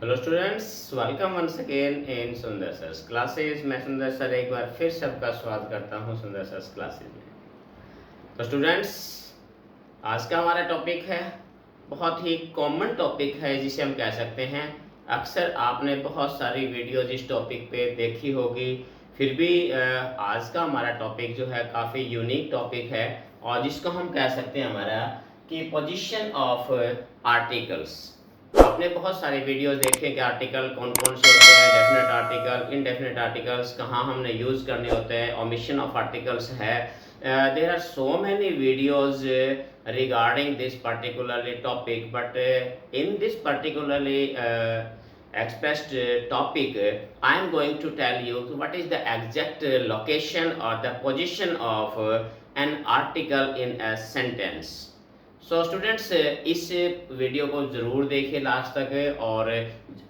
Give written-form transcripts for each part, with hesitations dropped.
Hello students, welcome once again in Sundar sir's classes. मैं सुंदर sir एक बार फिर सबका स्वागत करता हूं सुंदर सर्स क्लासेस में। तो स्टूडेंट्स, आज का हमारा टॉपिक है, बहुत ही कॉमन टॉपिक है जिसे हम कह सकते हैं। अक्सर आपने बहुत सारी वीडियोज इस टॉपिक पे देखी होगी, फिर भी आज का हमारा टॉपिक जो है काफ़ी यूनिक टॉपिक है और जिसको हम कह सकते हैं हमारा कि पोजीशन ऑफ आर्टिकल्स। आपने बहुत सारे वीडियोस देखे कि आर्टिकल कौन कौन से होते हैं, डेफिनेट आर्टिकल, इनडेफिनेट आर्टिकल्स कहाँ हमने यूज़ करने होते हैं, ओमिशन ऑफ आर्टिकल्स है। There are so many videos regarding this particularly topic, but in this particularly expressed topic, I am going to tell you what is the exact location or the position of an article in a sentence. So students, इस video को ज़रूर देखें last तक और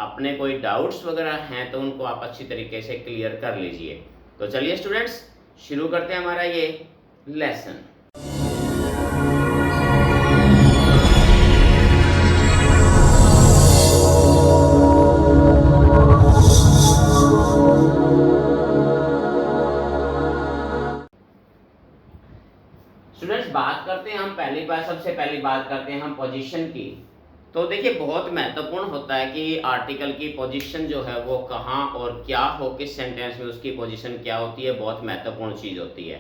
अपने कोई doubts वगैरह हैं तो उनको आप अच्छी तरीके से क्लियर कर लीजिए। तो चलिए स्टूडेंट्स, शुरू करते हैं हमारा ये लेसन। स्टूडेंट्स, बात करते हैं हम सबसे पहली बात करते हैं हम पोजीशन की। तो देखिए, बहुत महत्वपूर्ण होता है कि आर्टिकल की पोजीशन जो है वो कहाँ और क्या हो, किस सेंटेंस में उसकी पोजीशन क्या होती है, बहुत महत्वपूर्ण चीज़ होती है।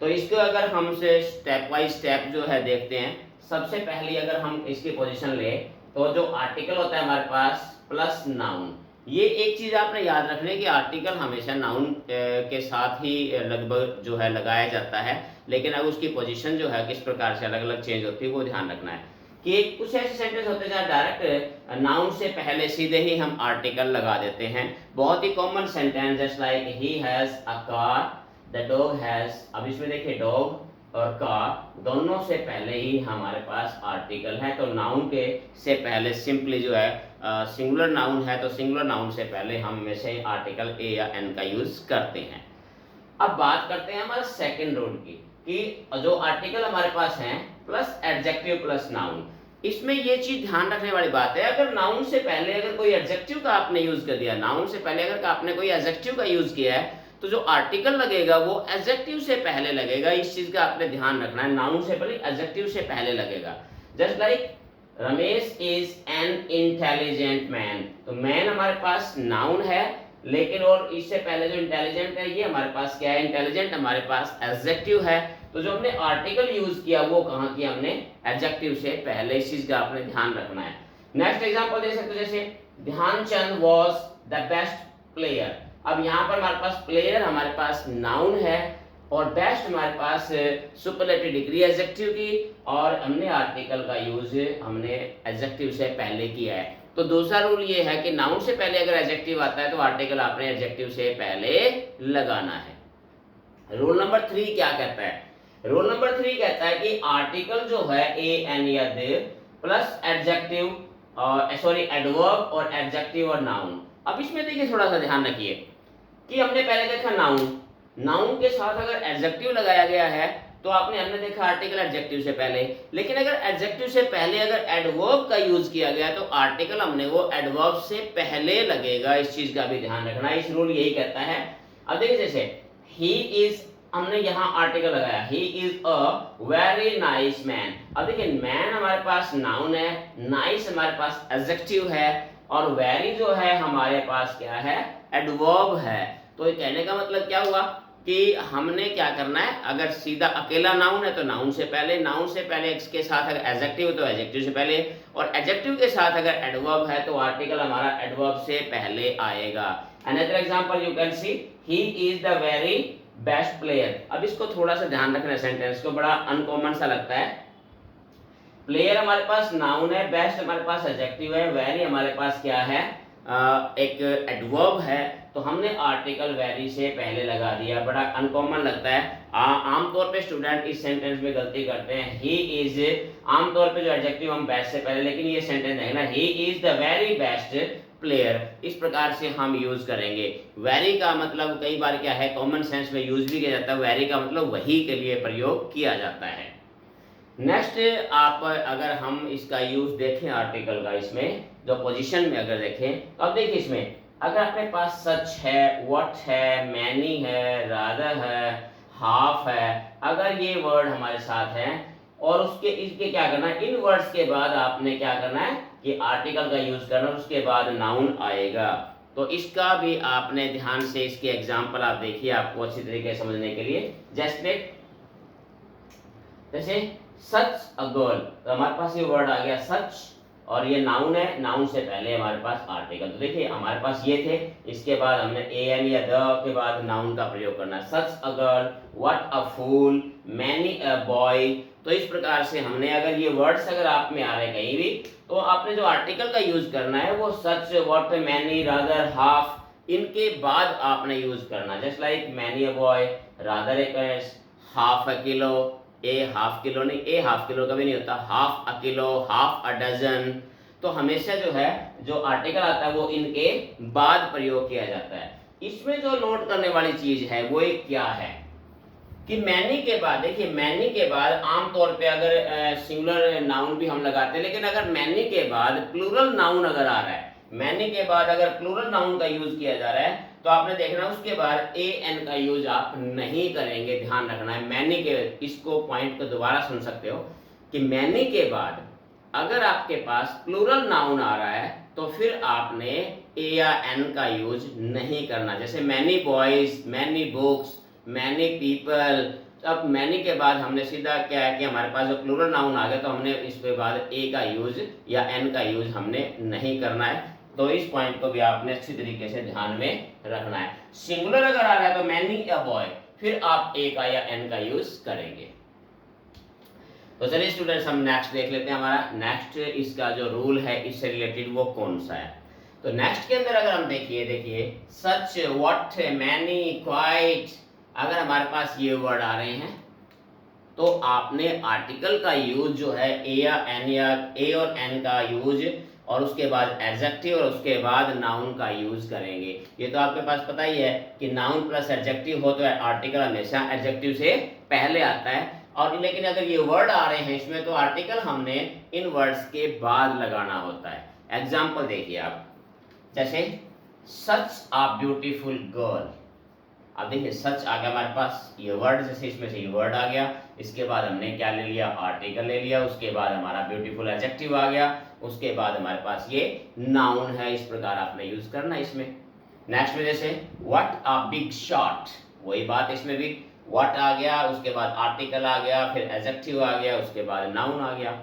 तो इसको अगर हम से स्टेप बाय स्टेप जो है देखते हैं, सबसे पहले अगर हम इसकी पोजीशन ले तो जो आर्टिकल होता है हमारे पास प्लस नाउन, ये एक चीज़ आपने याद रखनी है कि आर्टिकल हमेशा नाउन के साथ ही लगभग जो है लगाया जाता है, लेकिन अब उसकी पोजीशन जो है किस प्रकार से अलग अलग चेंज होती है वो ध्यान रखना है। कि कुछ ऐसे सेंटेंस होते हैं जहाँ डायरेक्ट नाउन से पहले सीधे ही हम आर्टिकल लगा देते हैं। बहुत ही common sentence just like he has a car, the dog has. अब इसमें देखिए, डॉग और कार दोनों से पहले ही हमारे पास आर्टिकल है, तो नाउन के से पहले सिंपली जो है सिंगुलर नाउन है तो सिंगुलर नाउन से पहले हम में से आर्टिकल ए या एन का यूज करते हैं। अब बात करते हैं हमारे सेकंड रूल की कि जो आर्टिकल हमारे पास है प्लस एडजेक्टिव प्लस नाउन, इसमें ये चीज ध्यान रखने वाली बात है, अगर नाउन से पहले अगर कोई एडजेक्टिव का आपने यूज कर दिया, नाउन से पहले अगर आपने कोई एडजेक्टिव का यूज किया है तो जो आर्टिकल लगेगा वो एडजेक्टिव से पहले लगेगा। इस चीज का आपने ध्यान रखना है, नाउन से पहले एडजेक्टिव से पहले लगेगा। Just like Ramesh is an intelligent man, तो मैन हमारे पास नाउन है, लेकिन और इससे पहले जो इंटेलिजेंट है ये हमारे पास क्या है, इंटेलिजेंट हमारे पास एडजेक्टिव है। तो जो हमने आर्टिकल यूज किया वो कहाँ किया, हमने एडजेक्टिव से पहले। इस चीज का आपने ध्यान रखना है। नेक्स्ट एग्जांपल दे सकते हो, जैसे Dhyanchand was the best player. अब यहाँ पर हमारे पास प्लेयर हमारे पास नाउन है और बेस्ट हमारे पास सुपरलेटिव डिग्री एडजेक्टिव की, और हमने आर्टिकल का यूज हमने एडजेक्टिव से पहले किया है। तो दूसरा रूल ये है कि नाउन से पहले अगर एडजेक्टिव आता है तो आर्टिकल आपने एडजेक्टिव से पहले लगाना है। रूल नंबर 3 क्या कहता है? रूल नंबर 3 कहता है कि आर्टिकल जो है ए एन या the plus adjective sorry adverb और एडजेक्टिव और नाउन। अब इसमें देखिए, थोड़ा सा ध्यान रखिए कि हमने पहले देखा नाउन, नाउन के साथ अगर एडजेक्टिव लगाया गया है तो हमने देखा आर्टिकल एडजेक्टिव से पहले, लेकिन अगर एडजेक्टिव से पहले अगर एडवर्ब का यूज किया गया तो आर्टिकल हमने वो एडवर्ब से पहले लगेगा। इस चीज का भी ध्यान रखना है, इस रूल यही कहता है। अब देखिए, जैसे ही इज, हमने यहाँ आर्टिकल लगाया, he is a very nice man. अब देखिए, मैन हमारे पास नाउन है, नाइस हमारे पास एडजेक्टिव है, और वेरी जो है हमारे पास क्या है, एडवर्ब है। तो ये कहने का मतलब क्या हुआ कि हमने क्या करना है, अगर सीधा अकेला नाउन है तो नाउन से पहले, नाउन से पहले इसके साथ अगर एडजेक्टिव है तो एडजेक्टिव से पहले, और एडजेक्टिव के साथ अगर एडवर्ब है तो आर्टिकल हमारा एडवर्ब से पहले आएगा। Another example you can see, he is the very best player. अब इसको थोड़ा सा ध्यान रखना, सेंटेंस को बड़ा अनकॉमन सा लगता है। प्लेयर हमारे पास नाउन है, बेस्ट हमारे पास एडजेक्टिव है, वेरी हमारे पास क्या है, एक एडवर्ब है, तो हमने आर्टिकल वेरी से पहले लगा दिया। बड़ा अनकॉमन लगता है। आमतौर पे स्टूडेंट इस सेंटेंस में गलती करते हैं, ही इज, आमतौर पे जो एडजेक्टिव हम बेस्ट से पहले, लेकिन ये सेंटेंस है ना, he is the very best player, इस प्रकार से हम यूज करेंगे। वेरी का मतलब कई बार क्या है, कॉमन सेंस में यूज भी किया जाता है, वेरी का मतलब वही के लिए प्रयोग किया जाता है। नेक्स्ट, आप अगर हम इसका यूज देखें आर्टिकल का, इसमें जो पोजीशन में अगर देखें तो अब देखिए इसमें अगर अपने पास सच है, व्हाट है, मैनी है, रादर है, हाफ है, अगर ये वर्ड हमारे साथ हैं और उसके इसके क्या करना है, इन वर्ड्स के बाद आपने क्या करना है कि आर्टिकल का यूज करना, उसके बाद नाउन आएगा। तो इसका भी आपने ध्यान से इसके एग्जाम्पल आप देखिए, आपको अच्छी तरीके से समझने के लिए। जैसे सच अ गर्ल, तो हमारे पास ये वर्ड आ गया सच और ये नाउन है, नाउन से पहले हमारे पास आर्टिकल। तो देखिए हमारे पास ये थे, इसके बाद हमने एन या द के बाद नाउन का प्रयोग करना है। Such a girl, what a fool, many a boy. तो इस प्रकार से हमने अगर ये वर्ड्स अगर आप में आ रहे हैं कहीं भी, तो आपने जो आर्टिकल का यूज करना है वो such, what, many, rather, half, इनके बाद आपने यूज करना। Just like many a boy, rather a half a kilo, a half kilo नहीं, ए हाफ किलो कभी नहीं होता, half a kilo, half a dozen. तो हमेशा जो है जो आर्टिकल आता है वो इनके बाद प्रयोग किया जाता है। इसमें जो नोट करने वाली चीज है वो एक क्या है कि मैनी के बाद, देखिए मैनी के बाद आमतौर पे अगर सिंगुलर नाउन भी हम लगाते हैं, लेकिन अगर मैनी के बाद प्लूरल नाउन अगर आ रहा है, मैनी के बाद अगर प्लूरल नाउन का यूज किया जा रहा है, तो आपने देखना उसके बाद ए एन का यूज आप नहीं करेंगे, ध्यान रखना है। मैनी के, इसको पॉइंट को दोबारा सुन सकते हो कि मैनी के बाद अगर आपके पास प्लूरल नाउन आ रहा है तो फिर आपने ए या एन का यूज नहीं करना। जैसे many boys, many books, many people. अब मैनी के बाद हमने सीधा क्या है कि हमारे पास जो प्लूरल नाउन आ गया, तो हमने इसके बाद ए का यूज या एन का यूज हमने नहीं करना है। तो इस पॉइंट को भी आपने अच्छी तरीके से ध्यान में रखना है। सिंगुलर अगर आ रहा है तो मैनी या बॉय, फिर आप ए का या एन का यूज करेंगे। तो चलिए स्टूडेंट्स हम नेक्स्ट देख लेते हैं। हमारा नेक्स्ट इसका जो रूल है इससे रिलेटेड वो कौन सा है। तो नेक्स्ट के अंदर अगर हम देखिए सच, व्हाट, मैनी, क्वाइट, अगर हमारे पास ये वर्ड आ रहे हैं तो आपने आर्टिकल का यूज जो है ए या एन या ए और एन का यूज और उसके बाद एडजेक्टिव और उसके बाद नाउन का यूज करेंगे। ये तो आपके पास पता ही है कि नाउन प्लस एडजेक्टिव हो तो आर्टिकल हमेशा एडजेक्टिव से पहले आता है। और लेकिन अगर ये वर्ड आ रहे हैं इसमें तो आर्टिकल हमने इन वर्ड्स के बाद लगाना होता है। एग्जाम्पल देखिए आप, जैसे सच अ ब्यूटीफुल गर्ल। अब देखिए सच आ गया हमारे पास ये वर्ड, जैसे इसमें से ये वर्ड आ गया, इसके बाद हमने क्या ले लिया, आर्टिकल ले लिया, उसके बाद हमारा ब्यूटीफुल एडजेक्टिव आ गया, उसके बाद हमारे पास ये नाउन है। इस प्रकार आपने यूज करना है इसमें। नेक्स्ट में जैसे व्हाट अ बिग शॉट, वही बात इसमें भी, व्हाट आ गया, उसके बाद आर्टिकल आ गया, फिर एडजेक्टिव आ गया, उसके बाद नाउन आ गया।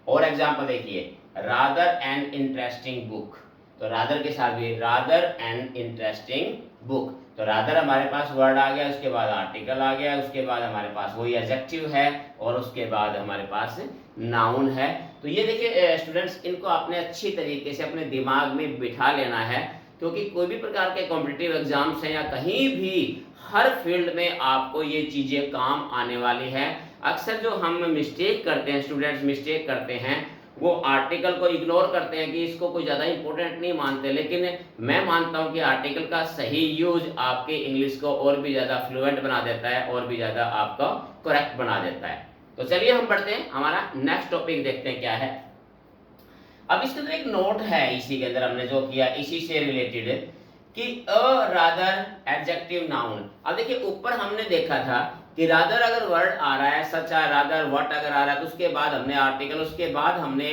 और एग्जांपल देखिए, रादर एन इंटरेस्टिंग बुक, तो रादर के साथ भी रादर एन इंटरेस्टिंग बुक, तो रादर हमारे पास वर्ड आ गया, उसके बाद आर्टिकल आ गया, उसके बाद हमारे पास वही एडजेक्टिव है और उसके बाद हमारे पास नाउन है। तो ये देखिए स्टूडेंट्स, इनको आपने अच्छी तरीके से अपने दिमाग में बिठा लेना है, क्योंकि कोई भी प्रकार के कॉम्पिटिटिव एग्जाम्स हैं या कहीं भी हर फील्ड में आपको ये चीज़ें काम आने वाली है। अक्सर जो हम मिस्टेक करते हैं, स्टूडेंट्स मिस्टेक करते हैं, वो आर्टिकल को इग्नोर करते हैं कि इसको कोई ज़्यादा इंपॉर्टेंट नहीं मानते, लेकिन मैं मानता हूँ कि आर्टिकल का सही यूज आपके इंग्लिश को और भी ज़्यादा फ्लुएंट बना देता है और भी ज़्यादा आपका करेक्ट बना देता है। तो चलिए हम बढ़ते हैं, हमारा नेक्स्ट टॉपिक देखते हैं क्या है। अब इसके अंदर एक नोट है, इसी के अंदर हमने जो किया इसी से रिलेटेड कि अ रादर एडजेक्टिव नाउन। अब देखिए ऊपर हमने देखा था कि रादर अगर वर्ड आ रहा है, सच आ रादर, व्हाट अगर आ रहा है तो उसके बाद हमने आर्टिकल, उसके बाद हमने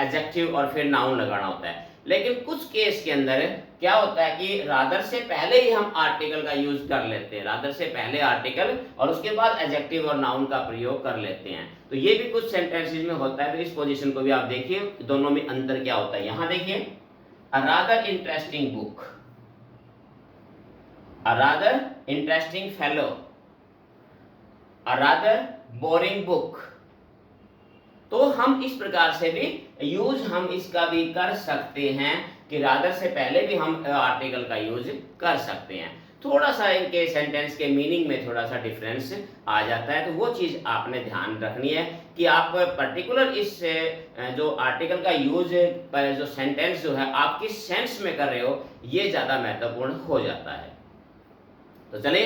एडजेक्टिव और फिर नाउन लगाना होता है। लेकिन कुछ केस के अंदर क्या होता है कि रादर से पहले ही हम आर्टिकल का यूज कर लेते हैं, रादर से पहले आर्टिकल और उसके बाद एडजेक्टिव और नाउन का प्रयोग कर लेते हैं। तो ये भी कुछ सेंटेंसेस में होता है। तो इस पोजीशन को भी आप देखिए, दोनों में अंतर क्या होता है। यहां देखिए, a rather interesting book, a rather interesting fellow, a rather boring book। तो हम इस प्रकार से भी यूज हम इसका भी कर सकते हैं कि रादर से पहले भी हम आर्टिकल का यूज कर सकते हैं। थोड़ा सा इनके सेंटेंस के मीनिंग में थोड़ा सा डिफरेंस आ जाता है, तो वो चीज आपने ध्यान रखनी है कि आप पर्टिकुलर इस जो आर्टिकल का यूज पर जो सेंटेंस जो है आप किस सेंस में कर रहे हो, ये ज्यादा महत्वपूर्ण हो जाता है। तो चलिए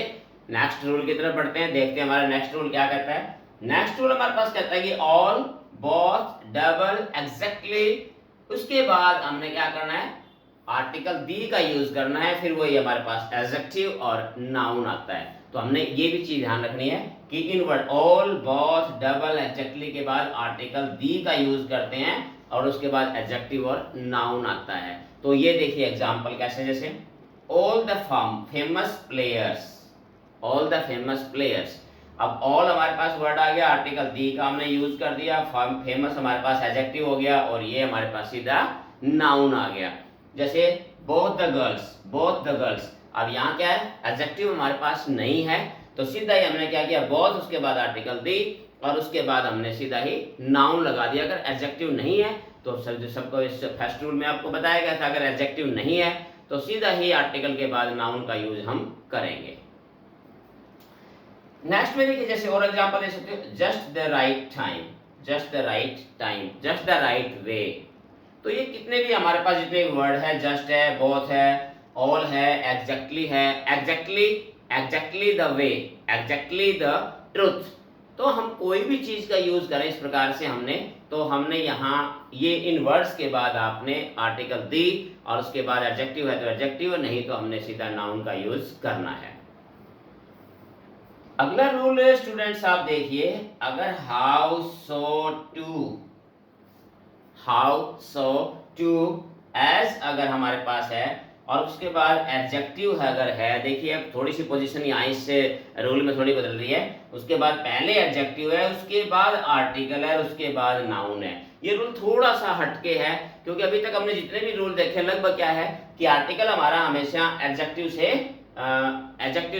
नेक्स्ट रूल की तरफ बढ़ते हैं, देखते हैं हमारा नेक्स्ट रूल क्या कहता है। नेक्स्ट रूल हमारे पास कहता है कि ऑल, बोथ, डबल, एग्जैक्टली, उसके बाद हमने क्या करना है, आर्टिकल दी का यूज करना है, फिर वही हमारे पास एडजेक्टिव और नाउन आता है। तो हमने ये भी चीज ध्यान रखनी है कि इन word all, both, double, exactly के बाद आर्टिकल दी का यूज करते हैं और उसके बाद एडजेक्टिव और नाउन आता है। तो ये देखिए एग्जांपल कैसे, जैसे all the famous players, all the famous players. अब ऑल हमारे पास वर्ड आ गया, आर्टिकल दी का हमने यूज कर दिया, फेमस हमारे पास एडजेक्टिव हो गया और ये हमारे पास सीधा नाउन आ गया। जैसे both the girls, both the girls, अब यहाँ क्या है, एडजेक्टिव हमारे पास नहीं है तो सीधा ही हमने क्या किया, बोथ उसके बाद आर्टिकल दी और उसके बाद हमने सीधा ही नाउन लगा दिया। अगर एडजेक्टिव नहीं है तो सबको इस फर्स्ट रूल में आपको बताया गया था, अगर एडजेक्टिव नहीं है तो सीधा ही आर्टिकल के बाद नाउन का यूज हम करेंगे। नेक्स्ट में देखिए, जैसे और एग्जांपल दे सकते हो, just the right time, just the right time, just the right way. तो ये कितने भी हमारे पास जितने वर्ड है, जस्ट है, बोथ है, ऑल है, एग्जैक्टली है, exactly, exactly the way, exactly the truth. तो हम कोई भी चीज का यूज करें इस प्रकार से हमने, तो हमने यहाँ ये इन वर्ड्स के बाद आपने आर्टिकल दी और उसके बाद एडजेक्टिव है तो एडजेक्टिव, नहीं तो हमने सीधा नाउन का यूज करना है। अगला रूल स्टूडेंट्स आप देखिए, अगर how, so, to, how, so, to, as अगर हमारे पास है और उसके बाद एडजेक्टिव है अगर है, देखिए अब थोड़ी सी पोजीशन यहाँ इससे रूल में थोड़ी बदल रही है, उसके बाद पहले एडजेक्टिव है, उसके बाद आर्टिकल है, उसके बाद नाउन है। ये रूल थोड़ा सा हटके है क्योंकि अभी तक हमने जितने भी रूल देखे लगभग क्या है कि आर्टिकल हमारा हमेशा एडजेक्टिव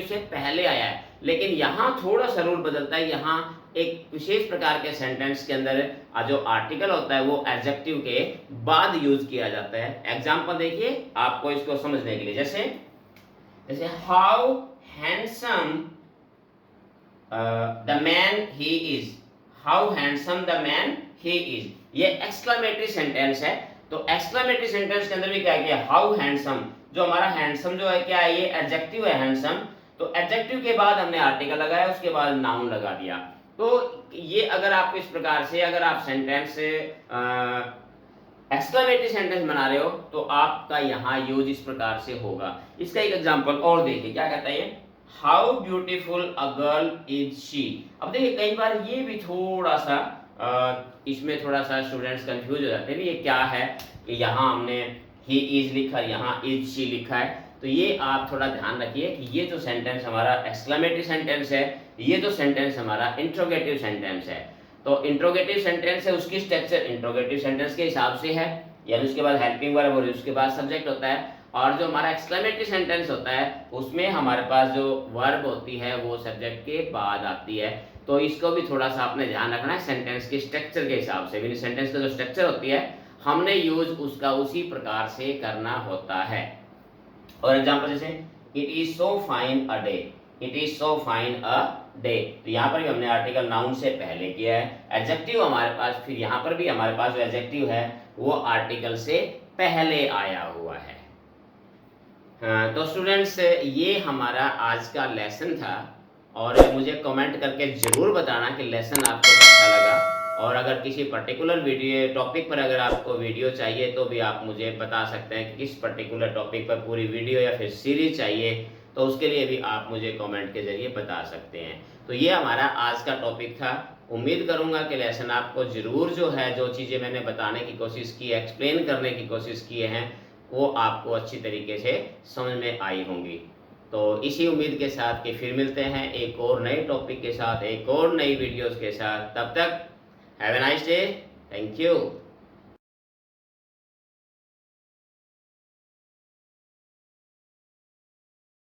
से पहले आया है, लेकिन यहाँ थोड़ा सा रूल बदलता है। यहाँ एक विशेष प्रकार के सेंटेंस के अंदर जो आर्टिकल होता है वो एडजेक्टिव के बाद यूज किया जाता है। एग्जांपल देखिए आपको इसको समझने के लिए, जैसे how handsome the man he is, how handsome the man he is, ये एक्सक्लेमेटरी सेंटेंस है। तो एक्सक्लेमेटरी सेंटेंस के अंदर भी क्या किया, हाउ हैंडसम, जो हमारा हैंडसम जो है क्या है, ये एडजेक्टिव है हैंडसम, तो एडजेक्टिव के बाद हमने आर्टिकल लगाया, उसके बाद नाउन लगा दिया। तो ये अगर आप इस प्रकार से अगर आप सेंटेंस से एक्सक्लेमेटरी सेंटेंस बना रहे हो तो आपका यहाँ यूज इस प्रकार से होगा। इसका एक एग्जांपल और देखिए क्या कहता है, how beautiful a girl is she. अब देखिए कई बार ये भी थोड़ा सा इसमें थोड़ा सा स्टूडेंट्स कंफ्यूज हो जाते हैं, ये क्या है कि यहाँ हमने ही इज लिखा, यहाँ इज शी लिखा है। तो ये आप थोड़ा ध्यान रखिए कि ये जो सेंटेंस हमारा एक्सक्लेमेटरी सेंटेंस है, ये जो सेंटेंस हमारा इंट्रोगेटिव सेंटेंस है। तो इंट्रोगेटिव सेंटेंस है, उसकी स्ट्रक्चर इंट्रोगेटिव सेंटेंस के हिसाब से है, यानी उसके बाद हेल्पिंग वर्ब और उसके बाद सब्जेक्ट होता है। और जो हमारा एक्सक्लेमेटरी सेंटेंस होता है उसमें हमारे पास जो वर्ब होती है वो सब्जेक्ट के बाद आती है। तो इसको भी थोड़ा सा आपने ध्यान रखना है सेंटेंस के स्ट्रक्चर के हिसाब से, सेंटेंस का जो स्ट्रक्चर होती है हमने यूज उसका उसी प्रकार से करना होता है। और एग्जांपल जैसे it is so fine a day, it is so fine a day, तो यहाँ पर भी हमने आर्टिकल नाउन से पहले किया है। एडजेक्टिव हमारे पास, फिर यहाँ पर भी हमारे पास जो एडजेक्टिव है वो आर्टिकल से पहले आया हुआ है। तो स्टूडेंट्स ये हमारा आज का लेसन था और मुझे कमेंट करके ज़रूर बताना कि लेसन आपको कैसा लगा। और अगर किसी पर्टिकुलर वीडियो टॉपिक पर अगर आपको वीडियो चाहिए तो भी आप मुझे बता सकते हैं कि किस पर्टिकुलर टॉपिक पर पूरी वीडियो या फिर सीरीज चाहिए, तो उसके लिए भी आप मुझे कमेंट के ज़रिए बता सकते हैं। तो ये हमारा आज का टॉपिक था। उम्मीद करूँगा कि लेसन आपको ज़रूर जो है, जो चीज़ें मैंने बताने की कोशिश की, एक्सप्लेन करने की कोशिश किए हैं, वो आपको अच्छी तरीके से समझ में आई होंगी। तो इसी उम्मीद के साथ कि फिर मिलते हैं एक और नए टॉपिक के साथ, एक और नई वीडियोस के साथ। तब तक have a nice day, thank you.